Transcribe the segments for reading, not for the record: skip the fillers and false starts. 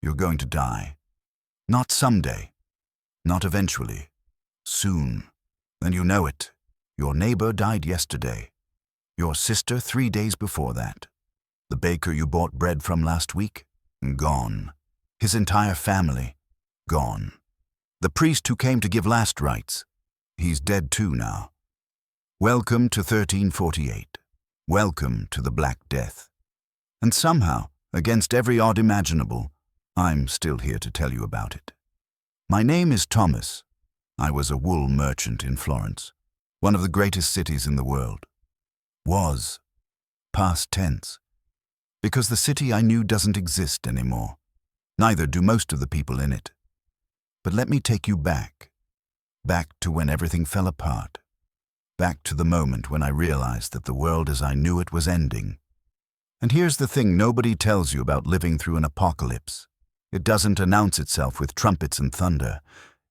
You're going to die. Not someday. Not eventually. Soon. And you know it. Your neighbor died yesterday. Your sister 3 days before that. The baker you bought bread from last week? Gone. His entire family? Gone. The priest who came to give last rites? He's dead too now. Welcome to 1348. Welcome to the Black Death. And somehow, against every odd imaginable, I'm still here to tell you about it. My name is Thomas. I was a wool merchant in Florence, one of the greatest cities in the world. Was. Past tense. Because the city I knew doesn't exist anymore. Neither do most of the people in it. But let me take you back. Back to when everything fell apart. Back to the moment when I realized that the world as I knew it was ending. And here's the thing nobody tells you about living through an apocalypse. It doesn't announce itself with trumpets and thunder.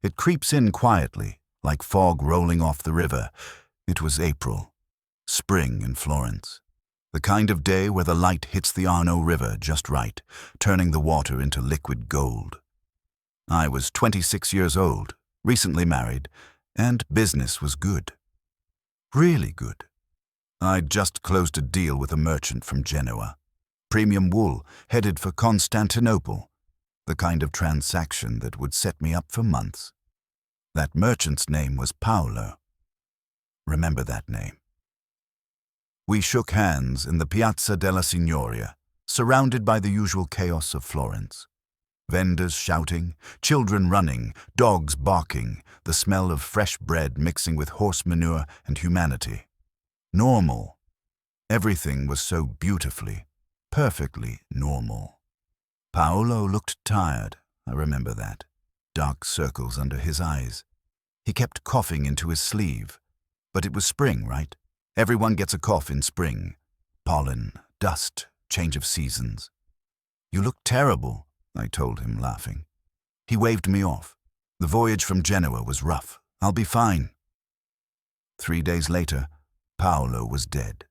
It creeps in quietly, like fog rolling off the river. It was April. Spring in Florence. The kind of day where the light hits the Arno River just right, turning the water into liquid gold. I was 26 years old, recently married, and business was good. Really good. I'd just closed a deal with a merchant from Genoa. Premium wool, headed for Constantinople. The kind of transaction that would set me up for months. That merchant's name was Paolo. Remember that name. We shook hands in the Piazza della Signoria, surrounded by the usual chaos of Florence. Vendors shouting, children running, dogs barking, the smell of fresh bread mixing with horse manure and humanity. Normal. Everything was so beautifully, perfectly normal. Paolo looked tired, I remember that. Dark circles under his eyes. He kept coughing into his sleeve. But it was spring, right? Everyone gets a cough in spring. Pollen, dust, change of seasons. You look terrible, I told him, laughing. He waved me off. The voyage from Genoa was rough. I'll be fine. 3 days later, Paolo was dead.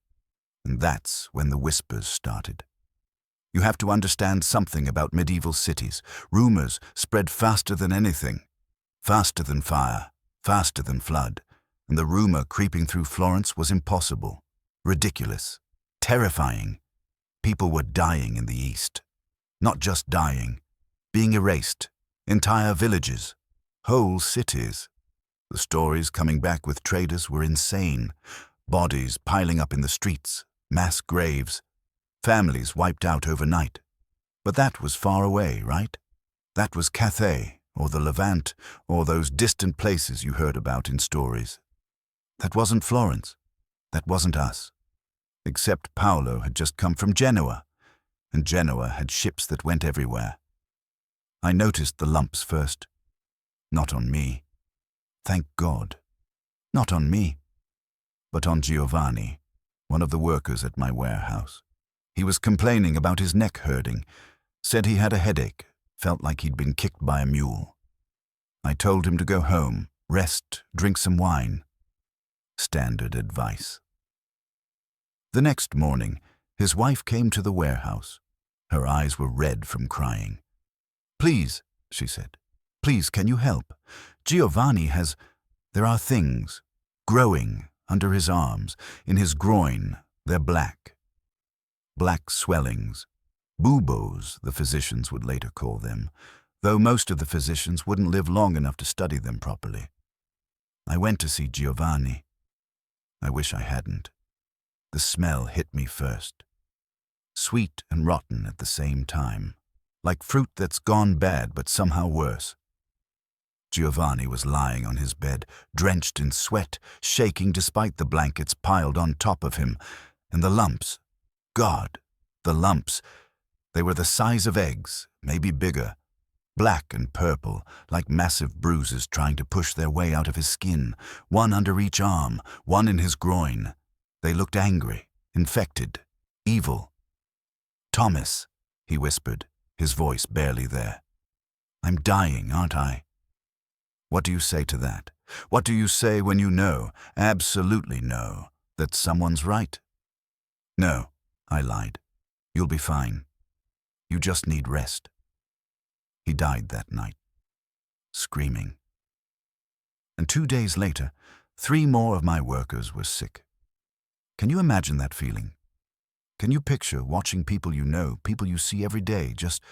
And that's when the whispers started. You have to understand something about medieval cities. Rumors spread faster than anything. Faster than fire, faster than flood. And the rumor creeping through Florence was impossible, ridiculous, terrifying. People were dying in the East. Not just dying, being erased. Entire villages, whole cities. The stories coming back with traders were insane. Bodies piling up in the streets, mass graves, families wiped out overnight. But that was far away, right? That was Cathay, or the Levant, or those distant places you heard about in stories. That wasn't Florence. That wasn't us. Except Paolo had just come from Genoa, and Genoa had ships that went everywhere. I noticed the lumps first. Not on me. Thank God. Not on me. But on Giovanni, one of the workers at my warehouse. He was complaining about his neck hurting, said he had a headache, felt like he'd been kicked by a mule. I told him to go home, rest, drink some wine. Standard advice. The next morning, his wife came to the warehouse. Her eyes were red from crying. "Please," she said, "please, can you help? Giovanni has... There are things growing under his arms, in his groin. They're black. Black swellings. Buboes, the physicians would later call them, though most of the physicians wouldn't live long enough to study them properly. I went to see Giovanni. I wish I hadn't. The smell hit me first. Sweet and rotten at the same time, like fruit that's gone bad but somehow worse. Giovanni was lying on his bed, drenched in sweat, shaking despite the blankets piled on top of him. And the lumps, God, the lumps, they were the size of eggs, maybe bigger, black and purple, like massive bruises trying to push their way out of his skin, one under each arm, one in his groin. They looked angry, infected, evil. "Thomas," he whispered, his voice barely there. "I'm dying, aren't I?" What do you say to that? What do you say when you know, absolutely know, that someone's right? "No," I lied. "You'll be fine. You just need rest." He died that night, screaming. And 2 days later, 3 more of my workers were sick. Can you imagine that feeling? Can you picture watching people you know, people you see every day, just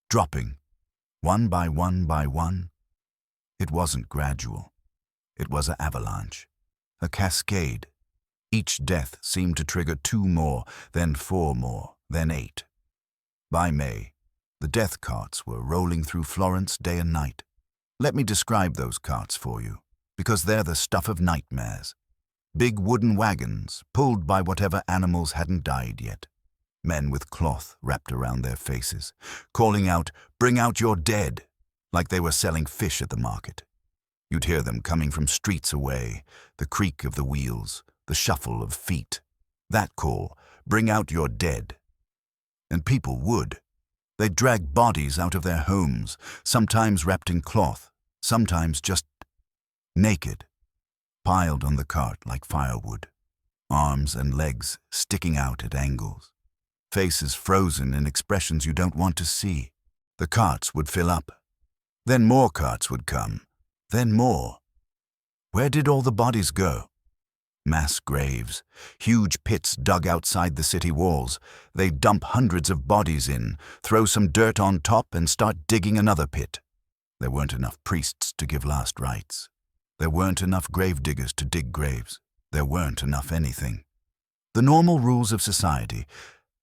dropping, one by one by one? It wasn't gradual. It was an avalanche, a cascade. Each death seemed to trigger 2 more, then 4 more, then 8. By May, the death carts were rolling through Florence day and night. Let me describe those carts for you, because they're the stuff of nightmares. Big wooden wagons, pulled by whatever animals hadn't died yet. Men with cloth wrapped around their faces, calling out, "Bring out your dead," like they were selling fish at the market. You'd hear them coming from streets away, the creak of the wheels, the shuffle of feet. That call, "Bring out your dead." And people would. They'd drag bodies out of their homes, sometimes wrapped in cloth, sometimes just naked, piled on the cart like firewood, arms and legs sticking out at angles, faces frozen in expressions you don't want to see. The carts would fill up. Then more carts would come. Then more. Where did all the bodies go? Mass graves, huge pits dug outside the city walls. They'd dump hundreds of bodies in, throw some dirt on top, and start digging another pit. There weren't enough priests to give last rites. There weren't enough gravediggers to dig graves. There weren't enough anything. The normal rules of society,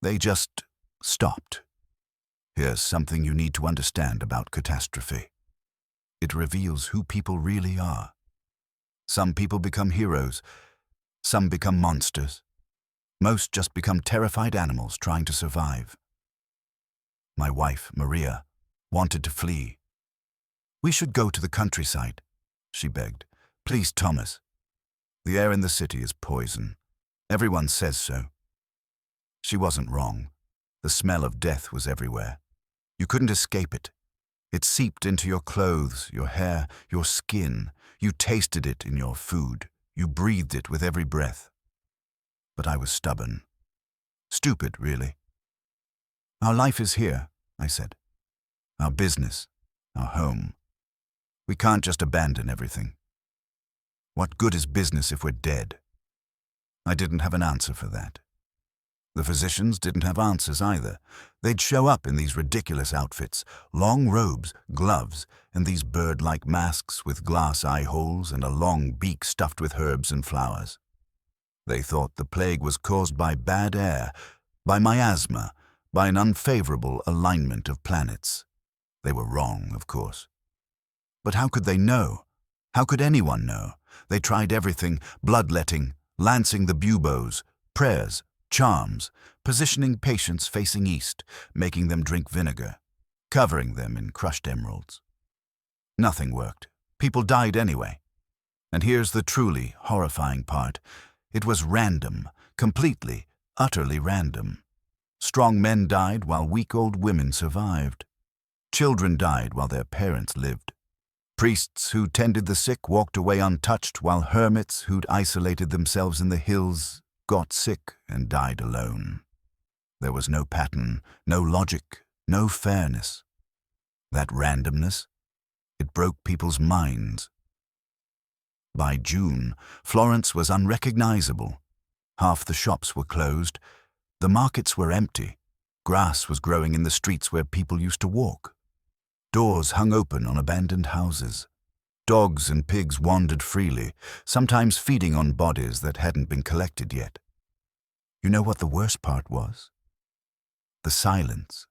they just stopped. Here's something you need to understand about catastrophe. It reveals who people really are. Some people become heroes. Some become monsters. Most just become terrified animals trying to survive. My wife, Maria, wanted to flee. "We should go to the countryside," she begged. "Please, Thomas. The air in the city is poison. Everyone says so." She wasn't wrong. The smell of death was everywhere. You couldn't escape it. It seeped into your clothes, your hair, your skin. You tasted it in your food. You breathed it with every breath. But I was stubborn. Stupid, really. "Our life is here," I said. "Our business, our home. We can't just abandon everything. What good is business if we're dead?" I didn't have an answer for that. The physicians didn't have answers either. They'd show up in these ridiculous outfits, long robes, gloves, and these bird-like masks with glass eye holes and a long beak stuffed with herbs and flowers. They thought the plague was caused by bad air, by miasma, by an unfavorable alignment of planets. They were wrong, of course. But how could they know? How could anyone know? They tried everything: bloodletting, lancing the buboes, prayers, charms, positioning patients facing east, making them drink vinegar, covering them in crushed emeralds. Nothing worked. People died anyway. And here's the truly horrifying part. It was random, completely, utterly random. Strong men died while weak old women survived. Children died while their parents lived. Priests who tended the sick walked away untouched, while hermits who'd isolated themselves in the hills got sick and died alone. There was no pattern, no logic, no fairness. That randomness, it broke people's minds. By June, Florence was unrecognizable. Half the shops were closed. The markets were empty. Grass was growing in the streets where people used to walk. Doors hung open on abandoned houses. Dogs and pigs wandered freely, sometimes feeding on bodies that hadn't been collected yet. You know what the worst part was? The silence.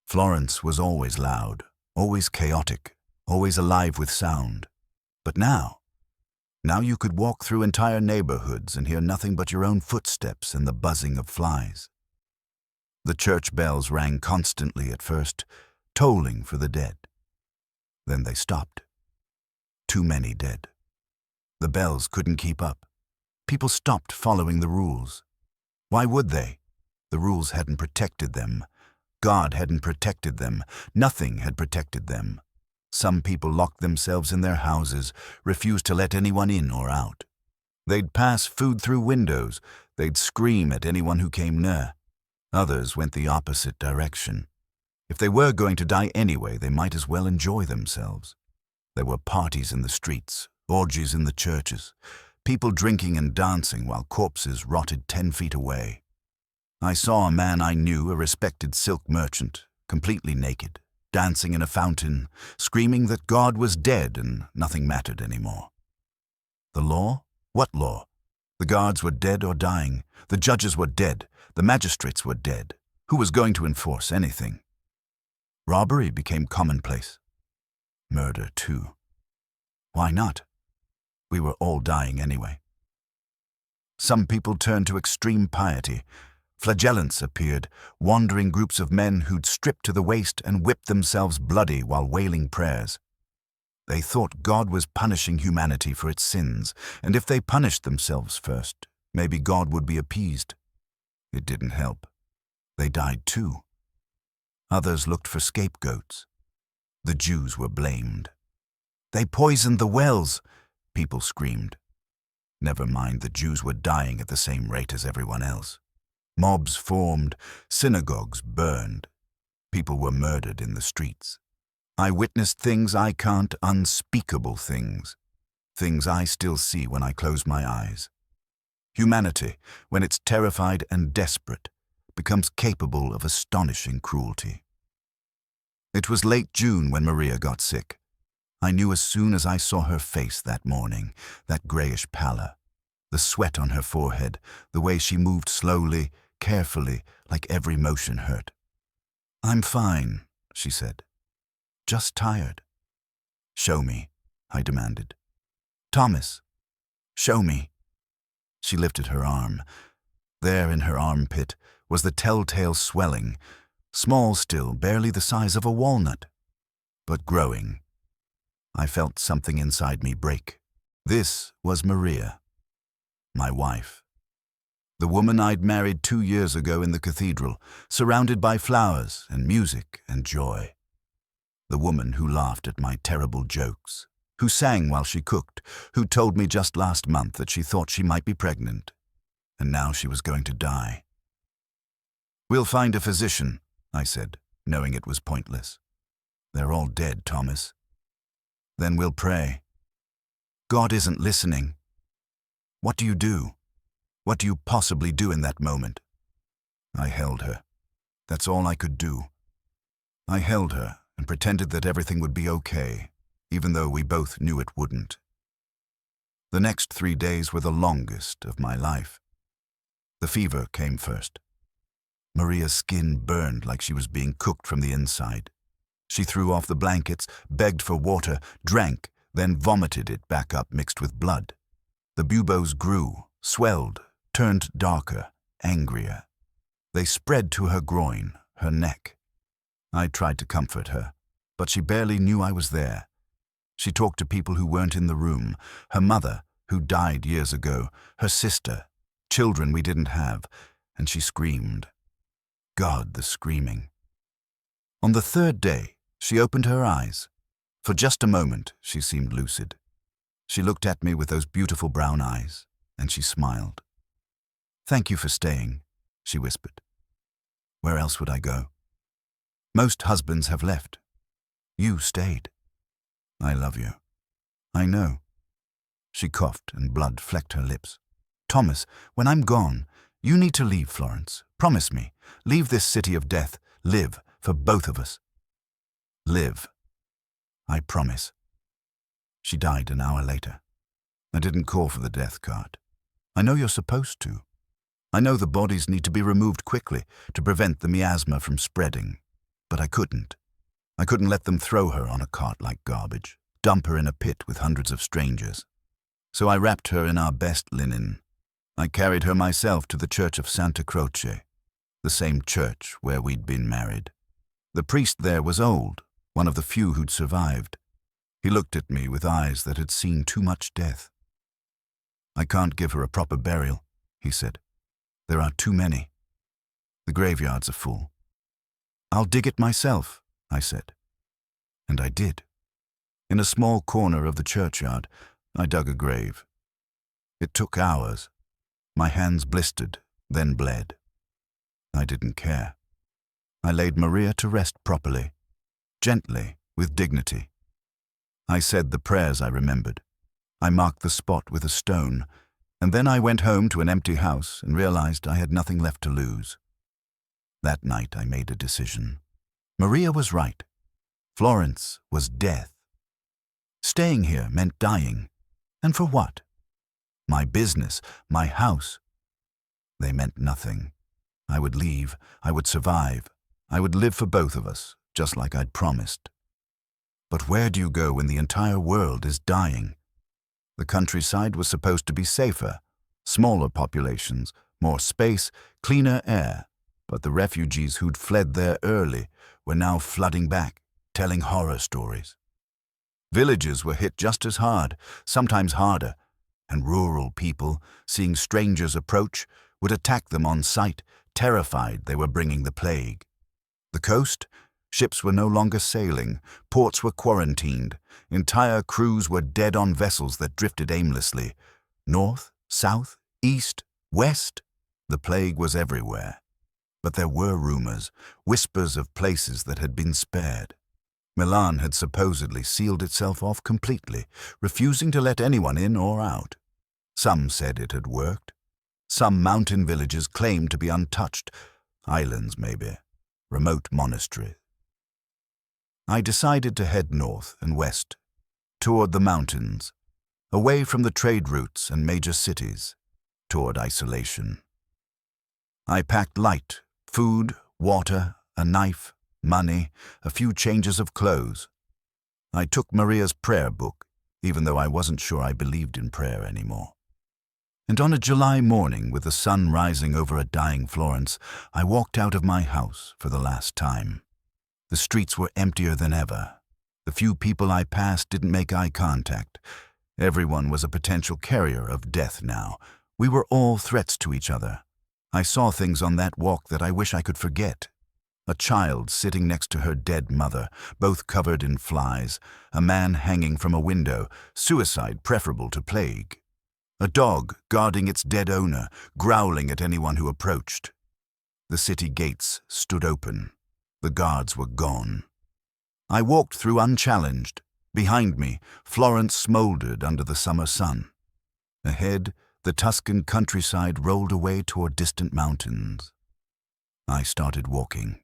Florence was always loud, always chaotic, always alive with sound. But now you could walk through entire neighborhoods and hear nothing but your own footsteps and the buzzing of flies. The church bells rang constantly at first, tolling for the dead. Then they stopped. Too many dead. The bells couldn't keep up. People stopped following the rules. Why would they? The rules hadn't protected them. God hadn't protected them. Nothing had protected them. Some people locked themselves in their houses, refused to let anyone in or out. They'd pass food through windows. They'd scream at anyone who came near. Others went the opposite direction. If they were going to die anyway, they might as well enjoy themselves. There were parties in the streets, orgies in the churches, people drinking and dancing while corpses rotted 10 feet away. I saw a man I knew, a respected silk merchant, completely naked, dancing in a fountain, screaming that God was dead and nothing mattered anymore. The law? What law? The guards were dead or dying. The judges were dead. The magistrates were dead. Who was going to enforce anything? Robbery became commonplace. Murder, too. Why not? We were all dying anyway. Some people turned to extreme piety. Flagellants appeared, wandering groups of men who'd stripped to the waist and whipped themselves bloody while wailing prayers. They thought God was punishing humanity for its sins, and if they punished themselves first, maybe God would be appeased. It didn't help. They died too. Others looked for scapegoats. The Jews were blamed. They poisoned the wells, people screamed. Never mind, the Jews were dying at the same rate as everyone else. Mobs formed, synagogues burned. People were murdered in the streets. I witnessed things I can't, unspeakable things. Things I still see when I close my eyes. Humanity, when it's terrified and desperate, becomes capable of astonishing cruelty. It was late June when Maria got sick. I knew as soon as I saw her face that morning, that grayish pallor, the sweat on her forehead, the way she moved slowly, carefully, like every motion hurt. "I'm fine," she said. "Just tired." "Show me," I demanded. "Thomas, show me." She lifted her arm. There in her armpit was the telltale swelling, small still, barely the size of a walnut, but growing. I felt something inside me break. This was Maria, my wife. The woman I'd married 2 years ago in the cathedral, surrounded by flowers and music and joy. The woman who laughed at my terrible jokes, who sang while she cooked, who told me just last month that she thought she might be pregnant, and now she was going to die. "We'll find a physician," I said, knowing it was pointless. "They're all dead, Thomas." "Then we'll pray." "God isn't listening." "What do you do? What do you possibly do in that moment?" I held her. That's all I could do. I held her and pretended that everything would be okay, even though we both knew it wouldn't. The next 3 days were the longest of my life. The fever came first. Maria's skin burned like she was being cooked from the inside. She threw off the blankets, begged for water, drank, then vomited it back up mixed with blood. The buboes grew, swelled, turned darker, angrier. They spread to her groin, her neck. I tried to comfort her, but she barely knew I was there. She talked to people who weren't in the room, her mother, who died years ago, her sister, children we didn't have, and she screamed. God, the screaming. On the 3rd day, she opened her eyes. For just a moment, she seemed lucid. She looked at me with those beautiful brown eyes, and she smiled. "Thank you for staying," she whispered. "Where else would I go? Most husbands have left. You stayed. I love you. I know." She coughed and blood flecked her lips. "Thomas, when I'm gone, you need to leave Florence. Promise me. Leave this city of death. Live for both of us." "Live. I promise." She died an hour later. I didn't call for the death cart. I know you're supposed to. I know the bodies need to be removed quickly to prevent the miasma from spreading. But I couldn't. I couldn't let them throw her on a cart like garbage, dump her in a pit with hundreds of strangers. So I wrapped her in our best linen. I carried her myself to the church of Santa Croce, the same church where we'd been married. The priest there was old, one of the few who'd survived. He looked at me with eyes that had seen too much death. "I can't give her a proper burial," he said. "There are too many. The graveyards are full." "I'll dig it myself," I said. And I did. In a small corner of the churchyard, I dug a grave. It took hours. My hands blistered, then bled. I didn't care. I laid Maria to rest properly, gently, with dignity. I said the prayers I remembered. I marked the spot with a stone, and then I went home to an empty house and realized I had nothing left to lose. That night I made a decision. Maria was right. Florence was death. Staying here meant dying. And for what? My business, my house. They meant nothing. I would leave, I would survive, I would live for both of us, just like I'd promised. But where do you go when the entire world is dying? The countryside was supposed to be safer, smaller populations, more space, cleaner air. But the refugees who'd fled there early were now flooding back, telling horror stories. Villages were hit just as hard, sometimes harder, and rural people, seeing strangers approach, would attack them on sight, terrified they were bringing the plague. The coast? Ships were no longer sailing, ports were quarantined, entire crews were dead on vessels that drifted aimlessly. North, south, east, west, the plague was everywhere. But there were rumors, whispers of places that had been spared. Milan had supposedly sealed itself off completely, refusing to let anyone in or out. Some said it had worked. Some mountain villages claimed to be untouched, islands maybe, remote monasteries. I decided to head north and west, toward the mountains, away from the trade routes and major cities, toward isolation. I packed light, food, water, a knife, money, a few changes of clothes. I took Maria's prayer book, even though I wasn't sure I believed in prayer anymore. And on a July morning, with the sun rising over a dying Florence, I walked out of my house for the last time. The streets were emptier than ever. The few people I passed didn't make eye contact. Everyone was a potential carrier of death now. We were all threats to each other. I saw things on that walk that I wish I could forget. A child sitting next to her dead mother, both covered in flies. A man hanging from a window, suicide preferable to plague. A dog guarding its dead owner, growling at anyone who approached. The city gates stood open. The guards were gone. I walked through unchallenged. Behind me, Florence smoldered under the summer sun. Ahead, the Tuscan countryside rolled away toward distant mountains. I started walking.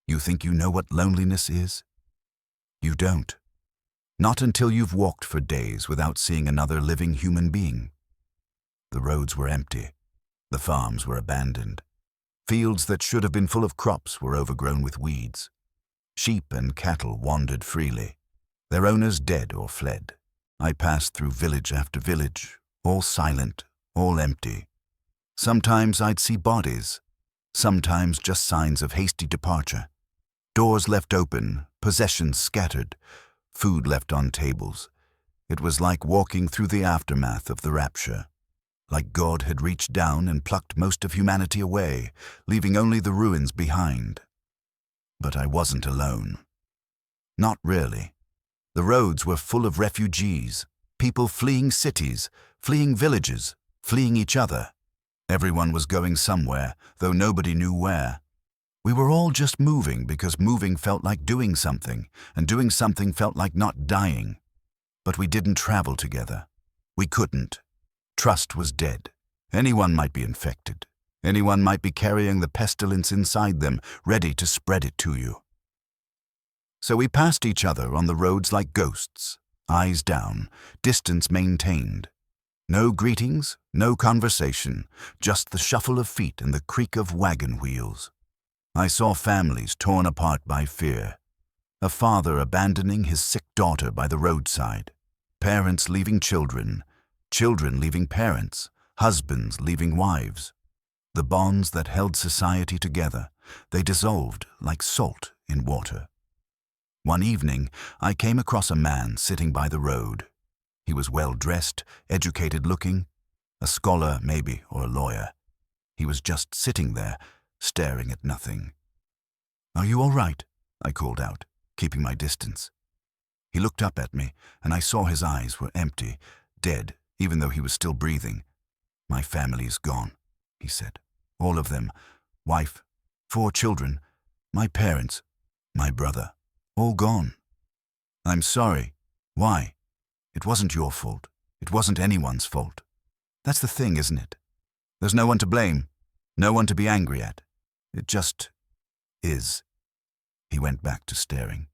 You think you know what loneliness is? You don't. Not until you've walked for days without seeing another living human being. The roads were empty. The farms were abandoned. Fields that should have been full of crops were overgrown with weeds. Sheep and cattle wandered freely, their owners dead or fled. I passed through village after village, all silent, all empty. Sometimes I'd see bodies, sometimes just signs of hasty departure. Doors left open, possessions scattered, food left on tables. It was like walking through the aftermath of the rapture. Like God had reached down and plucked most of humanity away, leaving only the ruins behind. But I wasn't alone. Not really. The roads were full of refugees, people fleeing cities, fleeing villages, fleeing each other. Everyone was going somewhere, though nobody knew where. We were all just moving because moving felt like doing something, and doing something felt like not dying. But we didn't travel together. We couldn't. Trust was dead. Anyone might be infected. Anyone might be carrying the pestilence inside them, ready to spread it to you. So we passed each other on the roads like ghosts, eyes down, distance maintained. No greetings, no conversation, just the shuffle of feet and the creak of wagon wheels. I saw families torn apart by fear. A father abandoning his sick daughter by the roadside. Parents leaving children. Children leaving parents, husbands leaving wives. The bonds that held society together, they dissolved like salt in water. One evening, I came across a man sitting by the road. He was well-dressed, educated-looking, a scholar maybe, or a lawyer. He was just sitting there, staring at nothing. "Are you all right?" I called out, keeping my distance. He looked up at me, and I saw his eyes were empty, dead, even though he was still breathing. "My family is gone," he said. "All of them. Wife, 4 children. My parents, my brother, all gone. I'm sorry. Why? It wasn't your fault. It wasn't anyone's fault. That's the thing, isn't it? There's no one to blame, no one to be angry at. It just is. He went back to staring.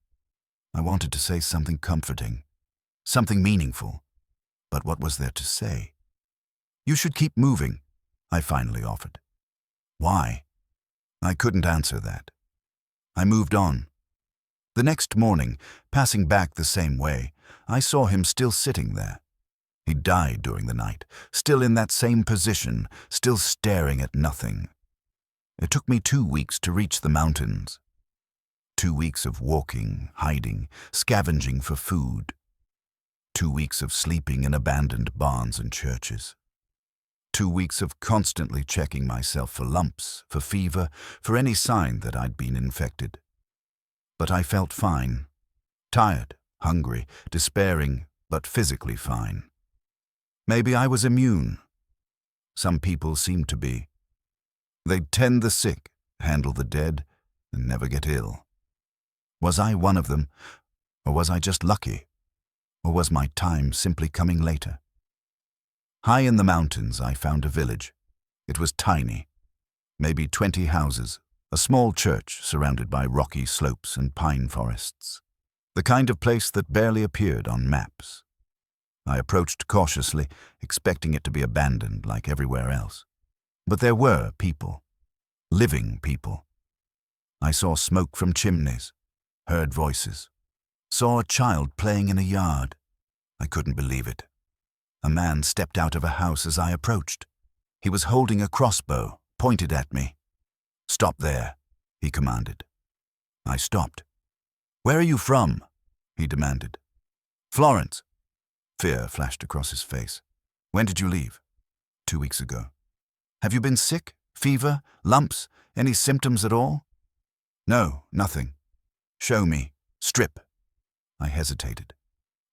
I wanted to say something comforting, something meaningful, but what was there to say? You should keep moving, I finally offered. Why? I couldn't answer that. I moved on. The next morning, passing back the same way, I saw him still sitting there. He died during the night, still in that same position, still staring at nothing. It took me 2 weeks to reach the mountains. 2 weeks of walking, hiding, scavenging for food. 2 weeks of sleeping in abandoned barns and churches. 2 weeks of constantly checking myself for lumps, for fever, for any sign that I'd been infected. But I felt fine. Tired, hungry, despairing, but physically fine. Maybe I was immune. Some people seemed to be. They'd tend the sick, handle the dead, and never get ill. Was I one of them, or was I just lucky? Or was my time simply coming later? High in the mountains, I found a village. It was tiny, maybe 20 houses, a small church surrounded by rocky slopes and pine forests. The kind of place that barely appeared on maps. I approached cautiously, expecting it to be abandoned like everywhere else. But there were people. Living people. I saw smoke from chimneys, heard voices, saw a child playing in a yard. I couldn't believe it. A man stepped out of a house as I approached. He was holding a crossbow, pointed at me. "Stop there," he commanded. I stopped. "Where are you from?" he demanded. "Florence." Fear flashed across his face. "When did you leave?" 2 weeks ago. "Have you been sick? Fever? Lumps? Any symptoms at all?" "No, nothing." "Show me. Strip." I hesitated.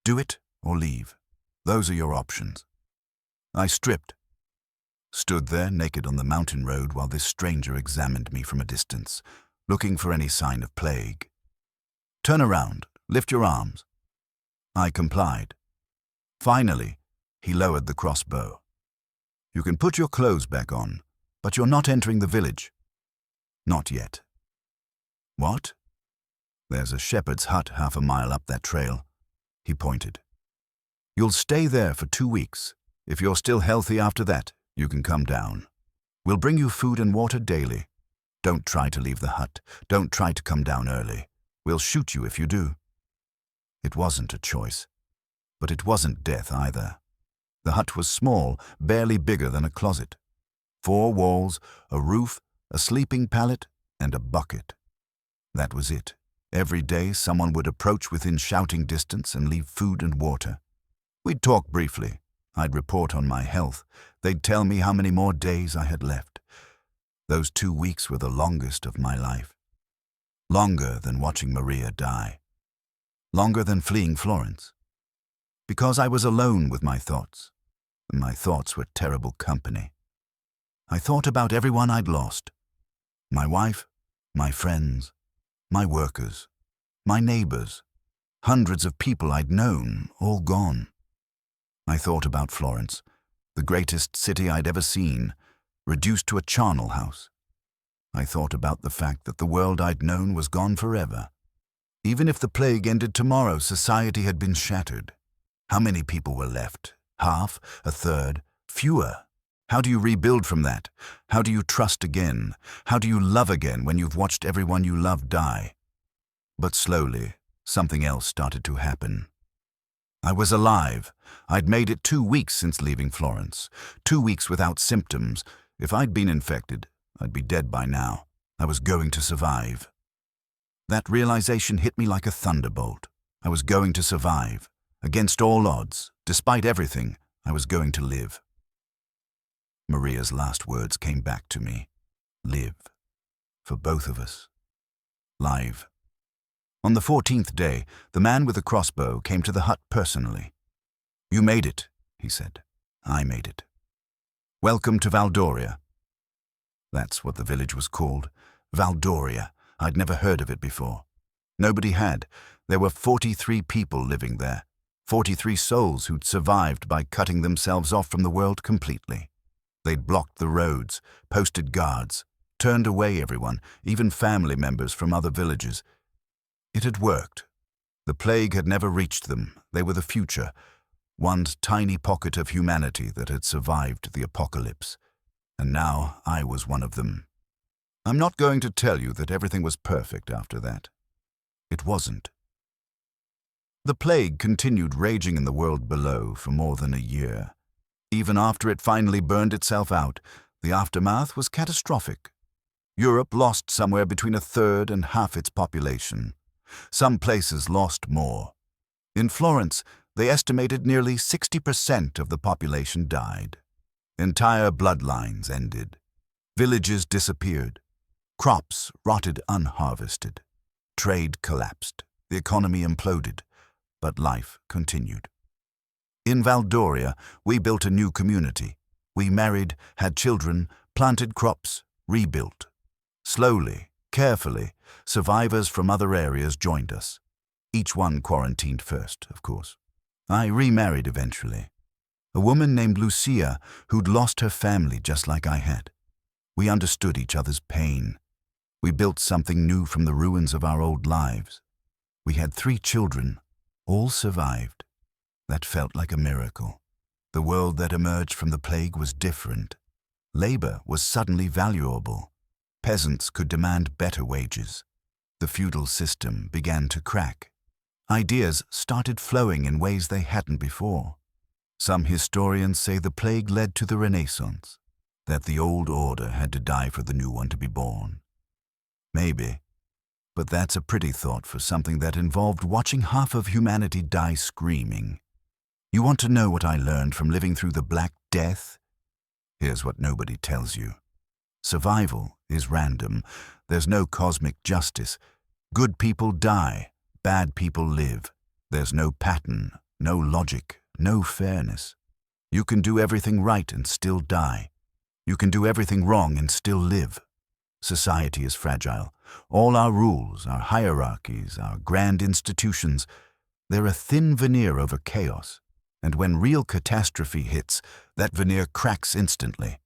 "Do it or leave. Those are your options." I stripped. Stood there naked on the mountain road while this stranger examined me from a distance, looking for any sign of plague. "Turn around. Lift your arms." I complied. Finally, he lowered the crossbow. "You can put your clothes back on, but you're not entering the village." "Not yet." "What?" "There's a shepherd's hut half a mile up that trail." He pointed. "You'll stay there for 2 weeks. If you're still healthy after that, you can come down. We'll bring you food and water daily. Don't try to leave the hut. Don't try to come down early. We'll shoot you if you do." It wasn't a choice. But it wasn't death either. The hut was small, barely bigger than a closet. 4 walls, a roof, a sleeping pallet, and a bucket. That was it. Every day someone would approach within shouting distance and leave food and water. We'd talk briefly. I'd report on my health. They'd tell me how many more days I had left. Those 2 weeks were the longest of my life. Longer than watching Maria die. Longer than fleeing Florence. Because I was alone with my thoughts, and my thoughts were terrible company. I thought about everyone I'd lost. My wife, my friends, my workers, my neighbors, hundreds of people I'd known, all gone. I thought about Florence, the greatest city I'd ever seen, reduced to a charnel house. I thought about the fact that the world I'd known was gone forever. Even if the plague ended tomorrow, society had been shattered. How many people were left? Half? A third? Fewer? How do you rebuild from that? How do you trust again? How do you love again when you've watched everyone you love die? But slowly, something else started to happen. I was alive. I'd made it 2 weeks since leaving Florence. 2 weeks without symptoms. If I'd been infected, I'd be dead by now. I was going to survive. That realization hit me like a thunderbolt. I was going to survive. Against all odds, despite everything, I was going to live. Maria's last words came back to me. Live. For both of us. Live. On the 14th day, the man with the crossbow came to the hut personally. "You made it," he said. "I made it. Welcome to Valdoria." That's what the village was called. Valdoria. I'd never heard of it before. Nobody had. There were 43 people living there. 43 souls who'd survived by cutting themselves off from the world completely. They'd blocked the roads, posted guards, turned away everyone, even family members from other villages. It had worked. The plague had never reached them. They were the future, one tiny pocket of humanity that had survived the apocalypse. And now I was one of them. I'm not going to tell you that everything was perfect after that. It wasn't. The plague continued raging in the world below for more than a year. Even after it finally burned itself out, the aftermath was catastrophic. Europe lost somewhere between a third and half its population. Some places lost more. In Florence, they estimated nearly 60% of the population died. Entire bloodlines ended. Villages disappeared. Crops rotted unharvested. Trade collapsed. The economy imploded. But life continued. In Valdoria, we built a new community. We married, had children, planted crops, rebuilt. Slowly, carefully, survivors from other areas joined us. Each one quarantined first, of course. I remarried eventually. A woman named Lucia who'd lost her family just like I had. We understood each other's pain. We built something new from the ruins of our old lives. We had 3 children. All survived. That felt like a miracle. The world that emerged from the plague was different. Labor was suddenly valuable. Peasants could demand better wages. The feudal system began to crack. Ideas started flowing in ways they hadn't before. Some historians say the plague led to the Renaissance, that the old order had to die for the new one to be born. Maybe. But that's a pretty thought for something that involved watching half of humanity die screaming. You want to know what I learned from living through the Black Death? Here's what nobody tells you. Survival is random. There's no cosmic justice. Good people die. Bad people live. There's no pattern, no logic, no fairness. You can do everything right and still die. You can do everything wrong and still live. Society is fragile. All our rules, our hierarchies, our grand institutions, they're a thin veneer over chaos. And when real catastrophe hits, that veneer cracks instantly.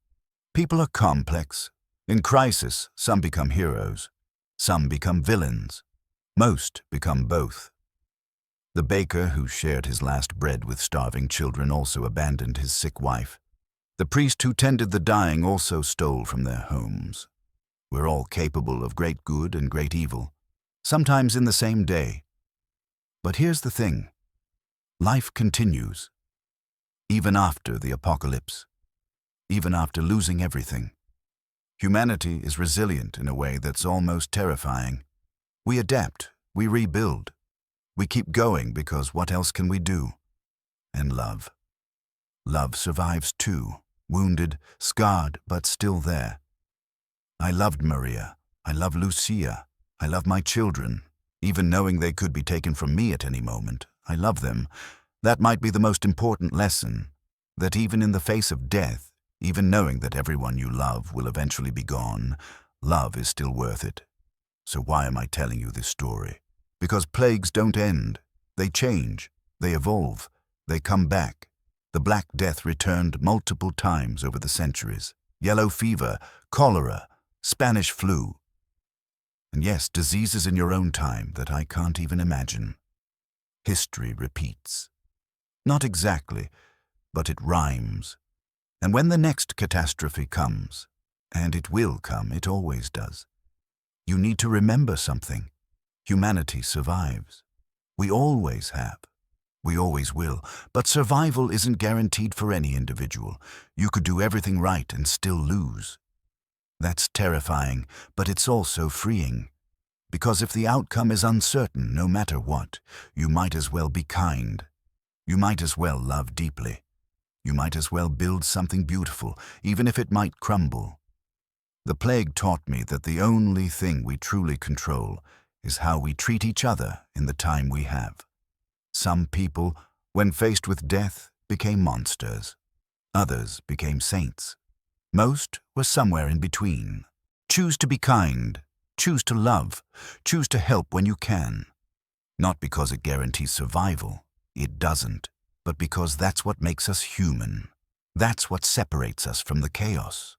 People are complex. In crisis, some become heroes. Some become villains. Most become both. The baker who shared his last bread with starving children also abandoned his sick wife. The priest who tended the dying also stole from their homes. We're all capable of great good and great evil, sometimes in the same day. But here's the thing. Life continues. Even after the apocalypse. Even after losing everything. Humanity is resilient in a way that's almost terrifying. We adapt. We rebuild. We keep going because what else can we do? And love. Love survives too. Wounded, scarred, but still there. I loved Maria. I love Lucia. I love my children. Even knowing they could be taken from me at any moment, I love them. That might be the most important lesson, that even in the face of death, even knowing that everyone you love will eventually be gone, love is still worth it. So why am I telling you this story? Because plagues don't end. They change. They evolve. They come back. The Black Death returned multiple times over the centuries. Yellow fever, cholera, Spanish flu. And yes, diseases in your own time that I can't even imagine. History repeats. Not exactly, but it rhymes. And when the next catastrophe comes, and it will come, it always does, you need to remember something. Humanity survives. We always have. We always will. But survival isn't guaranteed for any individual. You could do everything right and still lose. That's terrifying, but it's also freeing. Because if the outcome is uncertain, no matter what, you might as well be kind. You might as well love deeply. You might as well build something beautiful, even if it might crumble. The plague taught me that the only thing we truly control is how we treat each other in the time we have. Some people, when faced with death, became monsters. Others became saints. Most were somewhere in between. Choose to be kind. Choose to love. Choose to help when you can. Not because it guarantees survival. It doesn't. But because that's what makes us human. That's what separates us from the chaos.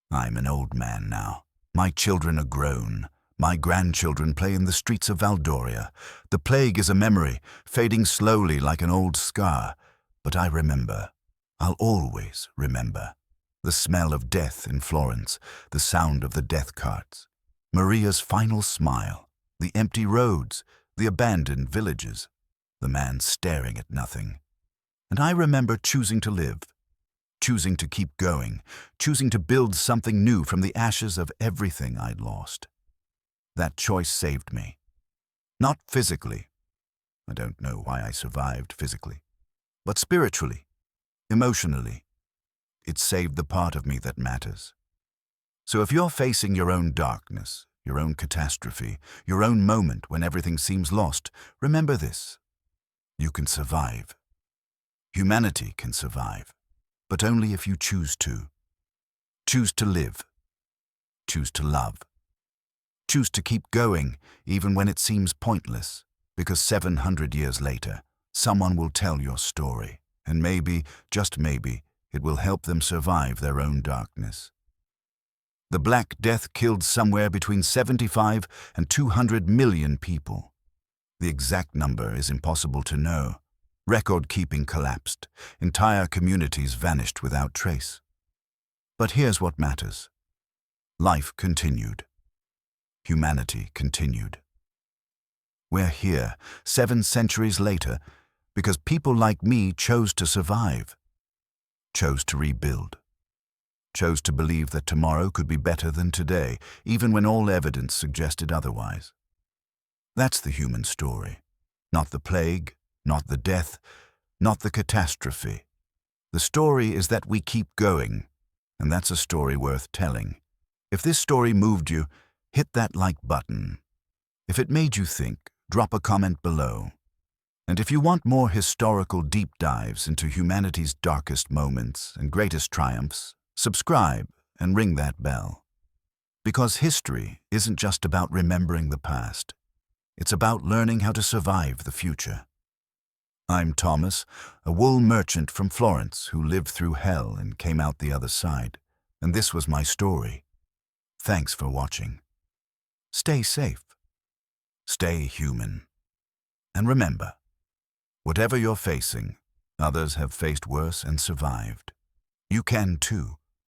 I'm an old man now. My children are grown. My grandchildren play in the streets of Valdoria. The plague is a memory, fading slowly like an old scar. But I remember. I'll always remember. The smell of death in Florence, the sound of the death carts, Maria's final smile, the empty roads, the abandoned villages, the man staring at nothing. And I remember choosing to live, choosing to keep going, choosing to build something new from the ashes of everything I'd lost. That choice saved me. Not physically. I don't know why I survived physically. But spiritually, emotionally. It saved the part of me that matters. So if you're facing your own darkness, your own catastrophe, your own moment when everything seems lost, remember this. You can survive. Humanity can survive, but only if you choose to. Choose to live. Choose to love. Choose to keep going even when it seems pointless, because 700 years later, someone will tell your story, and maybe, just maybe, it will help them survive their own darkness. The Black Death killed somewhere between 75 and 200 million people. The exact number is impossible to know. Record-keeping collapsed. Entire communities vanished without trace. But here's what matters. Life continued. Humanity continued. We're here, 7 centuries later, because people like me chose to survive. Chose to rebuild. Chose to believe that tomorrow could be better than today, even when all evidence suggested otherwise. That's the human story. Not the plague, not the death, not the catastrophe. The story is that we keep going, and that's a story worth telling. If this story moved you, hit that like button. If it made you think, drop a comment below. And if you want more historical deep dives into humanity's darkest moments and greatest triumphs, subscribe and ring that bell. Because history isn't just about remembering the past. It's about learning how to survive the future. I'm Thomas, a wool merchant from Florence who lived through hell and came out the other side. And this was my story. Thanks for watching. Stay safe. Stay human. And remember, whatever you're facing, others have faced worse and survived. You can too.